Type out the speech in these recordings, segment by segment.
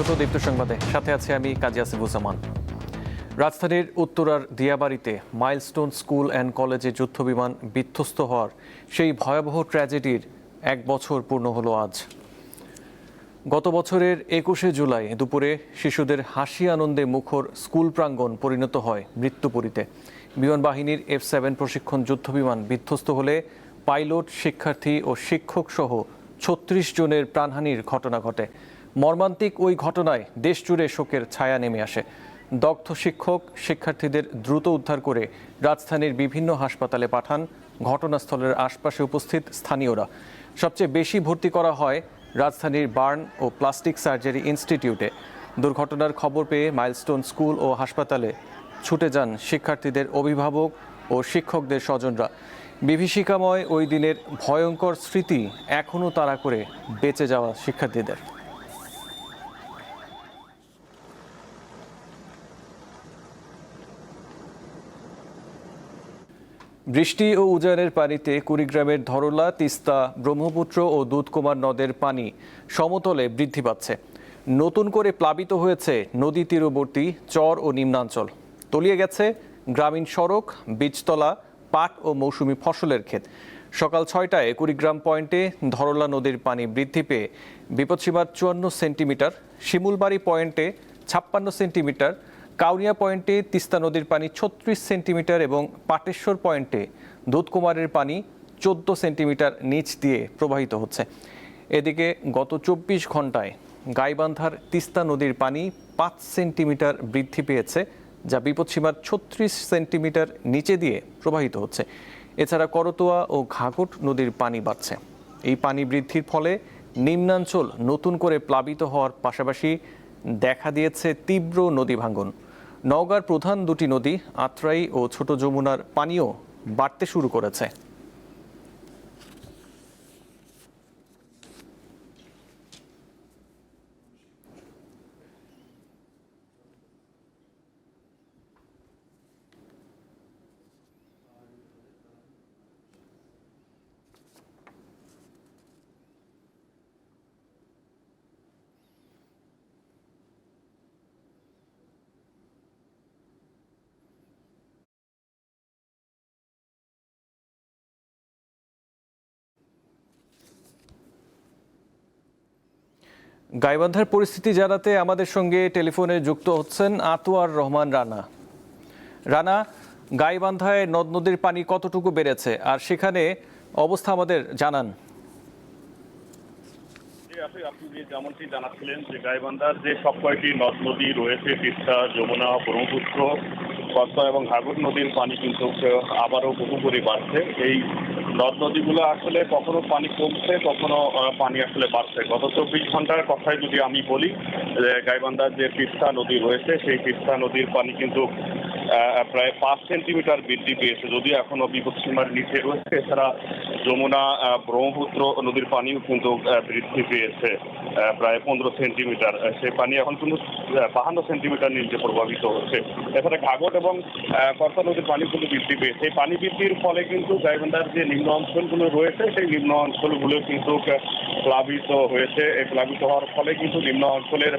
স্বাগত দীপ্ত সংবাদে, সাথে আছি আমি কাজী আসিফুজ্জামান। রাজধানীর উত্তরার দিয়াবাড়িতে মাইলস্টোন স্কুল অ্যান্ড কলেজে যুদ্ধবিমান বিধ্বস্ত হওয়ার সেই ভয়াবহ ট্র্যাজেডির 1 বছর পূর্ণ হলো আজ। গত বছরের 21শে জুলাই দুপুরে শিশুদের হাসি আনন্দে মুখর স্কুল প্রাঙ্গণ পরিণত হয় মৃত্যুপুরীতে। বিমান বাহিনীর F-7 প্রশিক্ষণ যুদ্ধবিমান বিধ্বস্ত হলে পাইলট, শিক্ষার্থী ও শিক্ষক সহ 36 জনের প্রাণহানির ঘটনা ঘটে। মর্মান্তিক ওই ঘটনায় দেশজুড়ে শোকের ছায়া নেমে আসে। দগ্ধ শিক্ষক, শিক্ষার্থীদের দ্রুত উদ্ধার করে রাজধানীর বিভিন্ন হাসপাতালে পাঠান ঘটনাস্থলের আশপাশে উপস্থিত স্থানীয়রা। সবচেয়ে বেশি ভর্তি করা হয় রাজধানীর বার্ন ও প্লাস্টিক সার্জারি ইনস্টিটিউটে। দুর্ঘটনার খবর পেয়ে মাইলস্টোন স্কুল ও হাসপাতালে ছুটে যান শিক্ষার্থীদের অভিভাবক ও শিক্ষকদের স্বজনরা। বিভীষিকাময় ওই দিনের ভয়ঙ্কর স্মৃতি এখনও তাড়া করে বেঁচে যাওয়া শিক্ষার্থীদের। বৃষ্টি ও উজানের পানিতে কুড়িগ্রামের ধরলা, তিস্তা, ব্রহ্মপুত্র ও দুধকুমার নদের পানি সমতলে বৃদ্ধি পাচ্ছে। নতুন করে প্লাবিত হয়েছে নদী তীরবর্তী চর ও নিম্নাঞ্চল। তলিয়ে গেছে গ্রামীণ সড়ক, বীজতলা, পাট ও মৌসুমি ফসলের ক্ষেত। সকাল 6টায় কুড়িগ্রাম পয়েন্টে ধরলা নদীর পানি বৃদ্ধি পেয়ে বিপদসীমার 54 সেন্টিমিটার, শিমুলবাড়ি পয়েন্টে 56 সেন্টিমিটার, কাউনিয়া পয়েন্টে তিস্তা নদীর পানি 36 সেন্টিমিটার এবং পাটেশ্বর পয়েন্টে দুধকুমারের পানি 14 সেন্টিমিটার নিচ দিয়ে প্রবাহিত হচ্ছে। এদিকে গত 24 ঘন্টায় গাইবান্ধার তিস্তা নদীর পানি 5 সেন্টিমিটার বৃদ্ধি পেয়েছে, যা বিপদসীমার 36 সেন্টিমিটার নিচে দিয়ে প্রবাহিত হচ্ছে। এছাড়া করতোয়া ও ঘাঘট নদীর পানি বাড়ছে। এই পানি বৃদ্ধির ফলে নিম্নাঞ্চল নতুন করে প্লাবিত হওয়ার পাশাপাশি দেখা দিয়েছে তীব্র নদী ভাঙ্গন। নওগাঁর প্রধান দুটি নদী আত্রাই ও ছোট যমুনার পানিও বাড়তে শুরু করেছে। গাইবান্ধার পরিস্থিতি জানাতে আমাদের সঙ্গে টেলিফোনে যুক্ত হচ্ছেন আতোয়ার রহমান রানা। রানা, গাইবান্ধায় নদ নদীর পানি কতটুকু বেড়েছে আর সেখানে অবস্থা আমাদের জানান। আপনি যেমনটি জানাচ্ছিলেন যে গাইবান্ধার যে সব কয়েকটি নদ নদী রয়েছে, তিস্তা, যমুনা, ব্রহ্মপুত্র, করতোয়া এবং ঘাঘট নদীর পানি কিন্তু আবারও বহু করে বাড়ছে। এই নদ নদীগুলো আসলে কখনো পানি কমছে, কখনো পানি আসলে বাড়ছে। গত 24 ঘন্টার কথায় যদি আমি বলি, গাইবান্ধার যে তিস্তা নদী রয়েছে সেই তিস্তা নদীর পানি কিন্তু প্রায় 5 সেন্টিমিটার বৃদ্ধি পেয়েছে, যদিও এখনো বিপদসীমার নিচে রয়েছে। এছাড়া যমুনা, ব্রহ্মপুত্র নদীর পানিও কিন্তু বৃদ্ধি পেয়েছে প্রায় 15 সেন্টিমিটার। সেই পানি এখন কিন্তু 52 সেন্টিমিটার নিচে প্রভাবিত হচ্ছে। এছাড়া ঘাঘট এবং করতোয়া নদীর পানি কিন্তু বৃদ্ধি পেয়েছে। এই পানি বৃদ্ধির ফলে কিন্তু গাইবান্ধার যে নিম্ন অঞ্চলগুলো রয়েছে সেই নিম্ন অঞ্চলগুলো কিন্তু প্লাবিত হয়েছে। এই প্লাবিত হওয়ার ফলে কিন্তু নিম্ন অঞ্চলের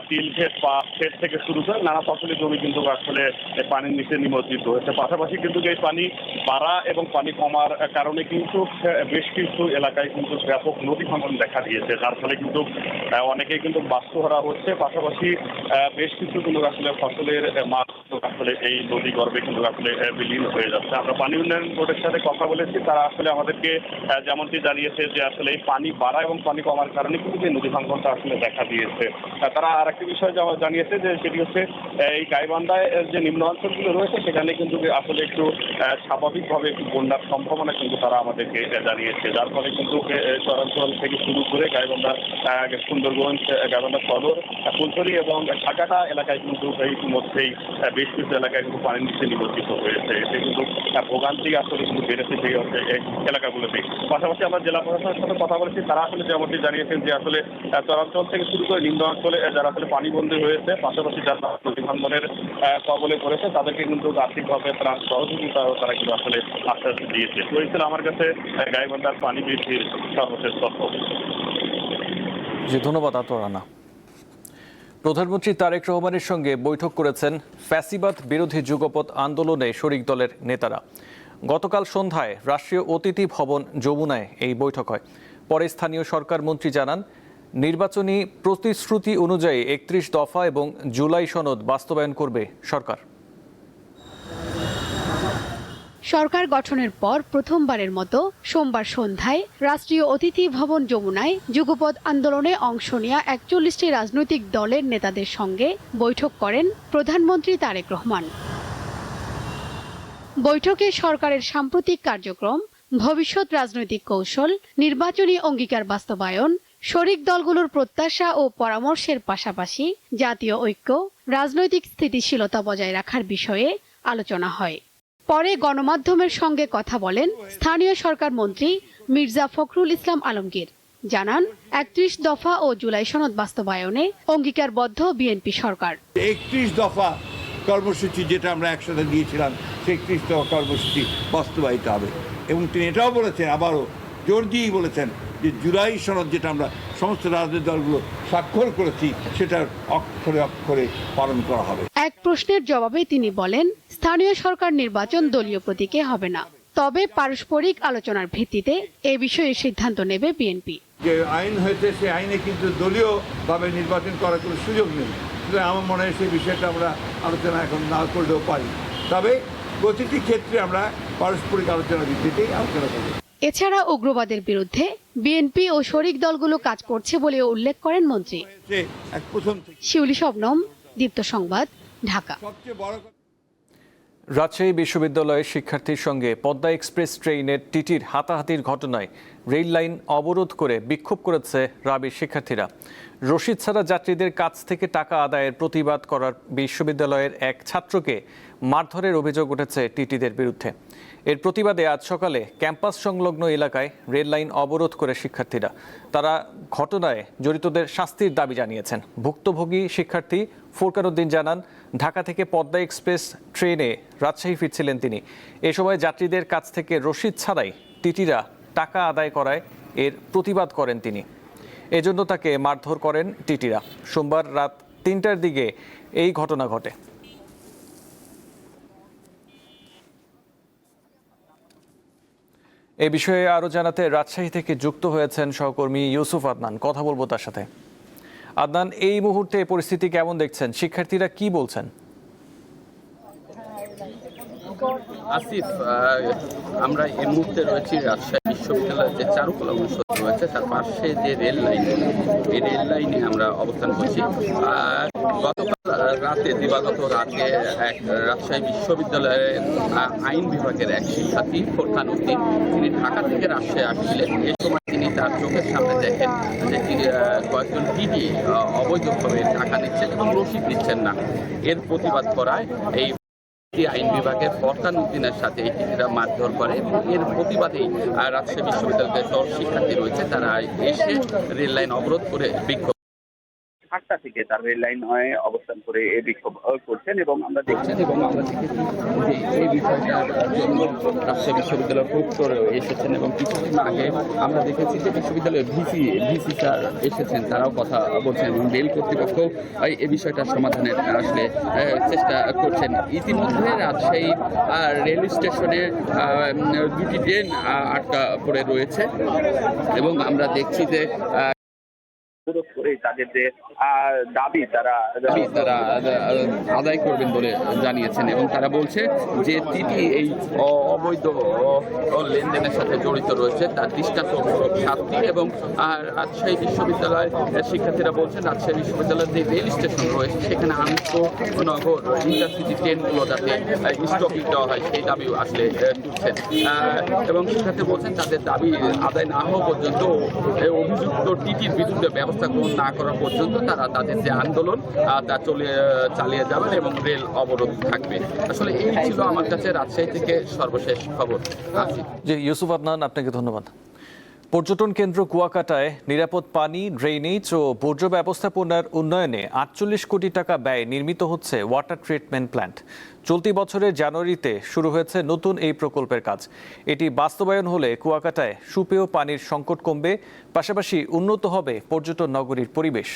তিল ক্ষেত, পাট ক্ষেত থেকে শুরু করে নানা ফসলের জমি কিন্তু আসলে পানির নিচে নিমজ্জিত হয়েছে। পাশাপাশি কিন্তু এই পানি বাড়া এবং পানি কমার কারণে কিন্তু বেশ কিছু এলাকায় কিন্তু ব্যাপক নদী ভাঙন দেখা দিয়েছে, যার ফলে কিন্তু অনেকেই কিন্তু বাস্তুহারা হচ্ছে। পাশাপাশি বেশ কিছু কিন্তু আসলে ফসলের মাছ আসলে এই নদী গর্ভে কিন্তু আসলে বিলীন হয়ে যাচ্ছে। আমরা পানি উন্নয়ন বোর্ডের সাথে কথা বলেছি, তারা আসলে আমাদেরকে যেমনটি জানিয়েছে যে আসলে এই পানি বাড়া এবং পানি কমার কারণে কিন্তু এই নদী ভাঙনটা আসলে দেখা দিয়েছে। তারা আর একটি বিষয় জানিয়েছে যে সেটি হচ্ছে এই গাইবান্ধায় যে নিম্ন অঞ্চলগুলো রয়েছে সেখানে কিন্তু আসলে একটু স্বাভাবিকভাবে একটু বন্যার সম্ভাবনা কিন্তু তারা আমাদেরকে জানিয়েছে, যার ফলে কিন্তু চরাঞ্চল থেকে শুরু করে গাইবান্ধা, সুন্দরগঞ্জ, গাইবান্ধা সদর, ফুলছড়ি এবং ঢাকাটা এলাকায় কিন্তু ইতিমধ্যেই বেশ কিছু এলাকায় কিন্তু পানির নিচে নিমজ্জিত হয়েছে। এতে কিন্তু ভোগান্তি আসলে কিন্তু বেড়েছে সেই এলাকাগুলোতে। পাশাপাশি আমরা জেলা প্রশাসনের সাথে কথা বলেছি, তারা আসলে যেমনটি জানিয়েছেন যে আসলে চরাঞ্চল থেকে শুরু করে নিম্ন অঞ্চলে যারা আসলে পানিবন্দী হয়েছে, পাশাপাশি যারা নদী ভাঙনের কবলে পড়েছে তাদেরকে কিন্তু আর্থিকভাবে ত্রাণ সহযোগিতাও তারা কিন্তু আসলে আশ্বাস দিয়েছে। তো এই ছিল আমার কাছে গাইবান্ধার পানি বৃদ্ধির সর্বশেষ তথ্য। জি, ধন্যবাদ আতোয়ার রানা। প্রধানমন্ত্রী তারেক রহমানের সঙ্গে বৈঠক করেছেন ফ্যাসিবাদ বিরোধী যুগপৎ আন্দোলনে শরিক দলের নেতারা। গতকাল সন্ধ্যায় রাষ্ট্রীয় অতিথি ভবন যমুনায় এই বৈঠক হয়। পরে স্থানীয় সরকার মন্ত্রী জানান, নির্বাচনী প্রতিশ্রুতি অনুযায়ী ৩১ দফা এবং জুলাই সনদ বাস্তবায়ন করবে সরকার। সরকার গঠনের পর প্রথমবারের মতো সোমবার সন্ধ্যায় রাষ্ট্রীয় অতিথি ভবন যমুনায় যুগপৎ আন্দোলনে অংশ নেওয়া ৪১টি রাজনৈতিক দলের নেতাদের সঙ্গে বৈঠক করেন প্রধানমন্ত্রী তারেক রহমান। বৈঠকে সরকারের সাম্প্রতিক কার্যক্রম, ভবিষ্যৎ রাজনৈতিক কৌশল, নির্বাচনী অঙ্গীকার বাস্তবায়ন, শরিক দলগুলোর প্রত্যাশা ও পরামর্শের পাশাপাশি জাতীয় ঐক্য, রাজনৈতিক স্থিতিশীলতা বজায় রাখার বিষয়ে আলোচনা হয়। পরে গণমাধ্যমের সঙ্গে কথা বলেন স্থানীয় সরকার মন্ত্রী মির্জা ফখরুল ইসলাম আলমগীর। জানান, ৩১ দফা ও জুলাই সনদ বাস্তবায়নে অঙ্গীকারবদ্ধ বিএনপি সরকার। ৩১ দফা কর্মসূচি যেটা আমরা একসাথে দিয়েছিলাম, সেই ৩১ দফা কর্মসূচি বাস্তবায়িত হবে। এবং তিনি এটাও বলেছেন, আবারও জোর দিয়েই বলেছেন যে জুলাই সনদ যেটা আমরা সমস্ত রাজনৈতিক দলগুলো স্বাক্ষর করেছি, সেটার অক্ষরে অক্ষরে পালন করা হবে। এক প্রশ্নের জবাবে তিনি বলেন, স্থানীয় সরকার নির্বাচন দলীয় প্রতীকে হবে না, তবে পারস্পরিক আলোচনার ভিত্তিতে এ বিষয়ে সিদ্ধান্ত নেবে বিএনপি। যে আইন হয়েছে, সেই আইনে কিন্তু দলীয়ভাবে নির্বাচন করার কোনো সুযোগ নেই। সুতরাং আমার মনে হয় সেই বিষয়টা আমরা আলোচনা এখন না করলেও পারি, তবে প্রতিটি ক্ষেত্রে আমরা পারস্পরিক আলোচনার ভিত্তিতেই আলোচনা করব। এছাড়া উগ্রবাদের বিরুদ্ধে বিএনপি ও শরিক দলগুলো কাজ করছে বলেও উল্লেখ করেন মন্ত্রী। শিউলি শবনম, দীপ্ত সংবাদ, ঢাকা। রাজশাহী বিশ্ববিদ্যালয়ের শিক্ষার্থীর সঙ্গে পদ্মা এক্সপ্রেস ট্রেনের টিটির হাতাহাতির ঘটনায় রেল লাইন অবরোধ করে বিক্ষোভ করেছে রাবির শিক্ষার্থীরা। রশিদ ছাড়া যাত্রীদের কাছ থেকে টাকা আদায়ের প্রতিবাদ করার বিশ্ববিদ্যালয়ের এক ছাত্রকে মারধরের অভিযোগ উঠেছে টিটিদের বিরুদ্ধে। এর প্রতিবাদে আজ সকালে ক্যাম্পাস সংলগ্ন এলাকায় রেল লাইন অবরোধ করে শিক্ষার্থীরা। তারা ঘটনায় জড়িতদের শাস্তির দাবি জানিয়েছেন। ভুক্তভোগী শিক্ষার্থী ফুরকান উদ্দিন জানান, ঢাকা থেকে পদ্মা এক্সপ্রেস ট্রেনে রাজশাহী ফিরছিলেন তিনি। এ সময় যাত্রীদের কাছ থেকে রশিদ ছাড়াই টিটিরা টাকা আদায় করায় এর প্রতিবাদ করেন তিনি। এজন্য তাকে মারধর করেন টিটিরা। সোমবার রাত ৩টার দিকে এই ঘটনা ঘটে। এ বিষয়ে আরো জানাতে রাজশাহী থেকে যুক্ত হয়েছেন সহকর্মী ইউসুফ আদনান। কথা বলবো তার সাথে। আদনান, এই মুহূর্তে পরিস্থিতি কেমন দেখছেন? শিক্ষার্থীরা কি বলছেন? আসিফ, আমরা এই মুহূর্তে রয়েছি রাজশাহী বিশ্ববিদ্যালয়ের যে চারুকলা অনুষদ রয়েছে তার পাশে যে রেল লাইন, এই রেল লাইনে আমরা অবস্থান করছি। গতকাল রাতে, দিবাগত রাতে এক রাজশাহী বিশ্ববিদ্যালয়ের আইন বিভাগের এক শিক্ষার্থী ফুরকান উদ্দিন, তিনি ঢাকা থেকে রাজশাহী আসছিলেন। এই সময় তিনি তার চোখের সামনে দেখেন যে কয়েকজন টিটি অবৈধভাবে টাকা নিচ্ছেন এবং রসিদ দিচ্ছেন না। এর প্রতিবাদ করায় এই আইন বিভাগের ফুরকান উদ্দিনের সাথে এই টিটিরা মারধর করে এবং এর প্রতিবাদেই রাজশাহী বিশ্ববিদ্যালয়ের সব শিক্ষার্থী রয়েছে, তারা এসে রেল লাইন অবরোধ করে বিক্ষোভ 8টা থেকে তার রেল লাইন অবস্থান করে এই বিক্ষোভ করছেন এবং আমরা দেখছি যে এই বিষয়টার জন্য রাজশাহী বিশ্ববিদ্যালয়ের প্রক্টর এসেছেন এবং কিছুদিন আগে আমরা দেখেছি যে বিশ্ববিদ্যালয়ের ভিসি স্যার এসেছেন, তারাও কথা বলছেন এবং রেল কর্তৃপক্ষ এই বিষয়টার সমাধানের আসলে চেষ্টা করছেন। ইতিমধ্যে রাজশাহী রেল স্টেশনে 2টি ট্রেন আটকা পড়ে রয়েছে এবং আমরা দেখছি যে করে তাদের যে দাবি তারা আদায় করবেন বলে জানিয়েছেন এবং তারা বলছে যে টিটি এই অবৈধ লেনদেনের সাথে জড়িত রয়েছে তার দৃষ্টান্তমূলক শাস্তি। এবং রাজশাহী বিশ্ববিদ্যালয়ের শিক্ষার্থীরা বলছেন রাজশাহী বিশ্ববিদ্যালয়ের যে রেল স্টেশন রয়েছে সেখানে আন্তঃনগর ইন্টারসিটি ট্রেনগুলো যাতে স্টপিং দেওয়া হয় সেই দাবিও আসলে তুলছেন এবং শিক্ষার্থী বলছেন তাদের দাবি আদায় না হওয়া পর্যন্ত অভিযুক্ত টিটির বিরুদ্ধে ব্যবস্থা গ্রহণ না করা পর্যন্ত তারা তাদের যে আন্দোলন তা চালিয়ে যাবেন এবং রেল অবরোধ থাকবে। আসলে এই ছিল আমার কাছে রাজশাহী থেকে সর্বশেষ খবর। জি ইউসুফ আদনান, আপনাকে ধন্যবাদ। পর্যটন কেন্দ্র কুয়াকাটায় নিরাপদ পানি, ড্রেনেজ ও বর্জ্য ব্যবস্থাপনার উন্নয়নে ৪৮ কোটি টাকা ব্যয়ে নির্মিত হচ্ছে ওয়াটার ট্রিটমেন্ট প্ল্যান্ট। চলতি বছরের জানুয়ারিতে শুরু হয়েছে নতুন এই প্রকল্পের কাজ। এটি বাস্তবায়ন হলে কুয়াকাটায় সুপেয় পানির সংকট কমবে, পাশাপাশি উন্নত হবে পর্যটন নগরীর পরিবেশ।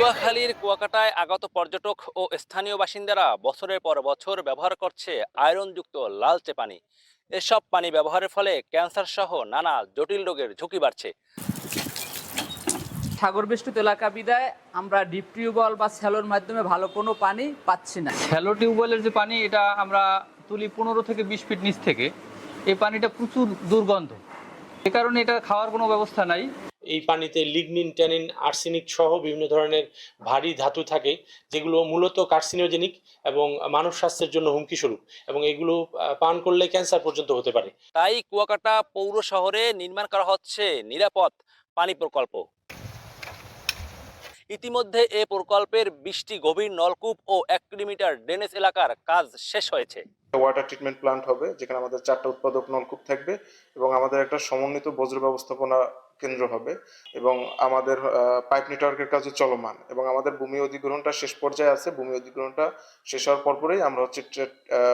পটুয়াখালীর কুয়াকাটায় আগত পর্যটক ও স্থানীয় বাসিন্দারা বছরের পর বছর ব্যবহার করছে আয়রনযুক্ত লালচে পানি। এসব পানি ব্যবহারের ফলে ক্যান্সার সহ নানা জটিল রোগের ঝুঁকি বাড়ছে। সাগর বেষ্টিত এলাকা বিদায় আমরা ডিপ টিউবওয়েল বা স্যালোর মাধ্যমে ভালো কোনো পানি পাচ্ছি না। শ্যালো টিউবওয়েলের যে পানি, এটা আমরা তুলি 15 থেকে 20 ফিট নিচ থেকে। এই পানিটা প্রচুর দুর্গন্ধ, এ কারণে এটা খাওয়ার কোনো ব্যবস্থা নাই। এই পানিতে লিগনিন, ট্যানিন, আর্সেনিক সহ বিভিন্ন ধরনের ভারী ধাতু থাকে, যেগুলো মূলত কার্সিনোজেনিক এবং মানব স্বাস্থ্যের জন্য হুমকি স্বরূপ, এবং এগুলো পান করলে ক্যান্সার পর্যন্ত হতে পারে। তাই কুয়াকাটা পৌর শহরে নির্মাণ করা হচ্ছে নিরাপদ পানি প্রকল্প। ইতিমধ্যে এ প্রকল্পের 20টি গভীর নলকূপ ও 1 কিলোমিটার ড্রেনেজ এলাকার কাজ শেষ হয়েছে। ওয়াটার ট্রিটমেন্ট প্ল্যান্ট হবে, যেখানে আমাদের 4টা উৎপাদক নলকূপ থাকবে এবং আমাদের একটা সমন্বিত বজ্র ব্যবস্থাপনা কেন্দ্র হবে, এবং আমাদের পাইপ নেটওয়ার্কের কাজও চলমান, এবং আমাদের ভূমি অধিগ্রহণটা শেষ পর্যায়ে আছে। ভূমি অধিগ্রহণটা শেষ হওয়ার পরপরই আমরা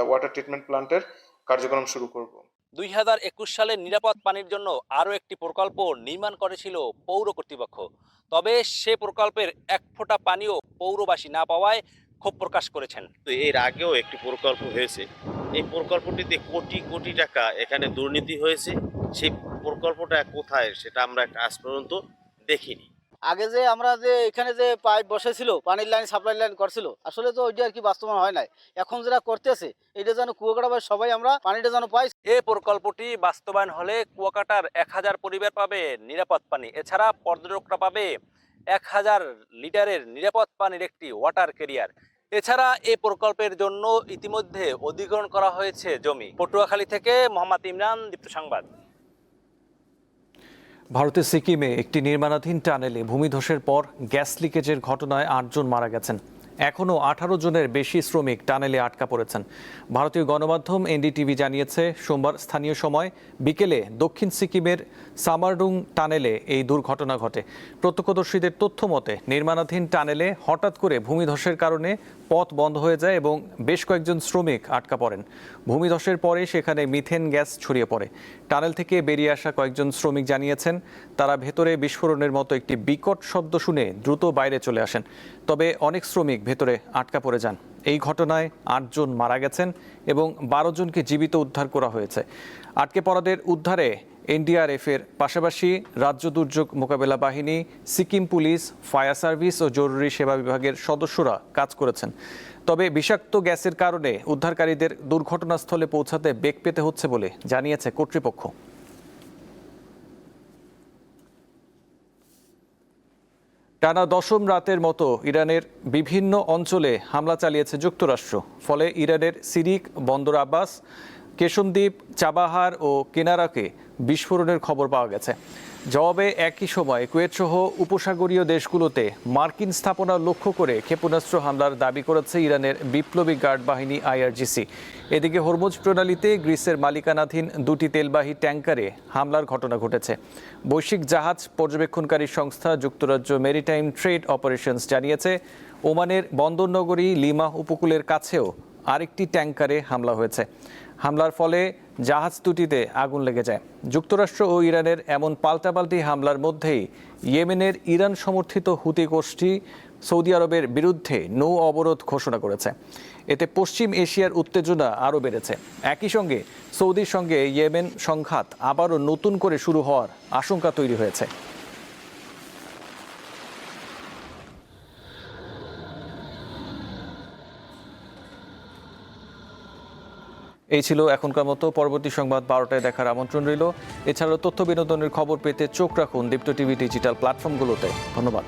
ওয়াটার ট্রিটমেন্ট প্ল্যান্টের কার্যক্রম শুরু করব। 2021 সালে নিরাপদ পানির জন্য আরও একটি প্রকল্প নির্মাণ করেছিল পৌর কর্তৃপক্ষ। তবে সে প্রকল্পের এক ফোঁটা পানিও পৌরবাসী না পাওয়ায় ক্ষোভ প্রকাশ করেছেন। এর আগেও একটি প্রকল্প হয়েছে, এই প্রকল্পটিতে কোটি কোটি টাকা এখানে দুর্নীতি হয়েছে। সেই প্রকল্পটা কোথায় সেটা আমরা আজ পর্যন্ত দেখিনি। আগে যে আমরা যে এখানে যে পাইপ বসেছিল, পানির লাইন, সাপ্লাই লাইন করছিল, আসলে তো ওইটা আর কি বাস্তবায়ন হয় নাই। এখন যেটা করতেছে এটা যেন কুয়াকাটা সবাই আমরা পানিটা যেন পাই। এই প্রকল্পটি বাস্তবায়ন হলে কুয়াকাটার 1000 পরিবার পাবে নিরাপদ পানি। এছাড়া পর্যটকরা পাবে 1000 লিটারের নিরাপদ পানির একটি ওয়াটার ক্যারিয়ার। এছাড়া এই প্রকল্পের জন্য ইতিমধ্যে অধিগ্রহণ করা হয়েছে জমি। পটুয়াখালী থেকে মোহাম্মদ ইমরান, দীপ্ত সংবাদ। ভারতের সিকিমে একটি নির্মাণাধীন টানেলে ভূমিধসের পর গ্যাস লিকেজের ঘটনায় 8 জন মারা গেছেন। এখনও 18 জনের বেশি শ্রমিক টানেলে আটকা পড়েছেন। ভারতীয় গণমাধ্যম এনডিটিভি জানিয়েছে, সোমবার স্থানীয় সময় বিকেলে দক্ষিণ সিকিমের সামারডুং টানেলে এই দুর্ঘটনা ঘটে। প্রত্যক্ষদর্শীদের তথ্য মতে নির্মাণাধীন টানেলে হঠাৎ করে ভূমিধসের কারণে পথ বন্ধ হয়ে যায় এবং বেশ কয়েকজন শ্রমিক আটকা পড়েন। ভূমিধসের পরে সেখানে মিথেন গ্যাস ছড়িয়ে পড়ে। টানেল থেকে বেরিয়ে আসা কয়েকজন শ্রমিক জানিয়েছেন, তারা ভেতরে বিস্ফোরণের মতো একটি বিকট শব্দ শুনে দ্রুত বাইরে চলে আসেন। তবে অনেক শ্রমিক ভেতরে আটকা পড়ে যান। এই ঘটনায় 8 জন মারা গেছেন এবং 12 জনকে জীবিত উদ্ধার করা হয়েছে। আটকে পড়াদের উদ্ধারে এনডিআরএফের পাশাপাশি রাজ্য দুর্যোগ মোকাবেলা বাহিনী, সিকিম পুলিশ, ফায়ার সার্ভিস ও জরুরি সেবা বিভাগের সদস্যরা কাজ করেছেন। তবে বিষাক্ত গ্যাসের কারণে উদ্ধারকারীদের দুর্ঘটনাস্থলে পৌঁছাতে বেগ পেতে হচ্ছে বলে জানিয়েছে কর্তৃপক্ষ। টানা 10ম রাতের মতো ইরানের বিভিন্ন অঞ্চলে হামলা চালিয়েছে যুক্তরাষ্ট্র। ফলে ইরানের সিরিক, বন্দর আব্বাস, কেশমদ্বীপ, চাবাহার ও কেনারাকে বিস্ফোরণের খবর পাওয়া গেছে। জবাবে একই সময় কুয়েত সহ উপসাগরীয় দেশগুলোতে মার্কিন স্থাপনা লক্ষ্য করে ক্ষেপণাস্ত্র হামলার দাবি করেছে ইরানের বিপ্লবী গার্ড বাহিনী আইআরজিসি। এদিকে হরমুজ প্রণালীতে গ্রিসের মালিকানাধীন 2টি তেলবাহী ট্যাঙ্কারে হামলার ঘটনা ঘটেছে। বৈশ্বিক জাহাজ পর্যবেক্ষণকারী সংস্থা যুক্তরাজ্য মেরিটাইম ট্রেড অপারেশনস জানিয়েছে, ওমানের বন্দরনগরী লিমা উপকূলের কাছেও আরেকটি ট্যাঙ্কারে হামলা হয়েছে। হামলার ফলে জাহাজ দুটিতে আগুন লেগে যায়। যুক্তরাষ্ট্র ও ইরানের এমন পাল্টাপাল্টি হামলার মধ্যেই ইয়েমেনের ইরান সমর্থিত হুতি গোষ্ঠী সৌদি আরবের বিরুদ্ধে নৌ অবরোধ ঘোষণা করেছে। এতে পশ্চিম এশিয়ার উত্তেজনা আরও বেড়েছে। একই সঙ্গে সৌদির সঙ্গে ইয়েমেন সংঘাত আবারও নতুন করে শুরু হওয়ার আশঙ্কা তৈরি হয়েছে। এই ছিল এখনকার মতো। পরবর্তী সংবাদ 12টায় দেখার আমন্ত্রণ রইল। এছাড়াও তথ্য বিনোদনের খবর পেতে চোখ রাখুন দীপ্ত টিভি ডিজিটাল প্ল্যাটফর্মগুলোতে। ধন্যবাদ।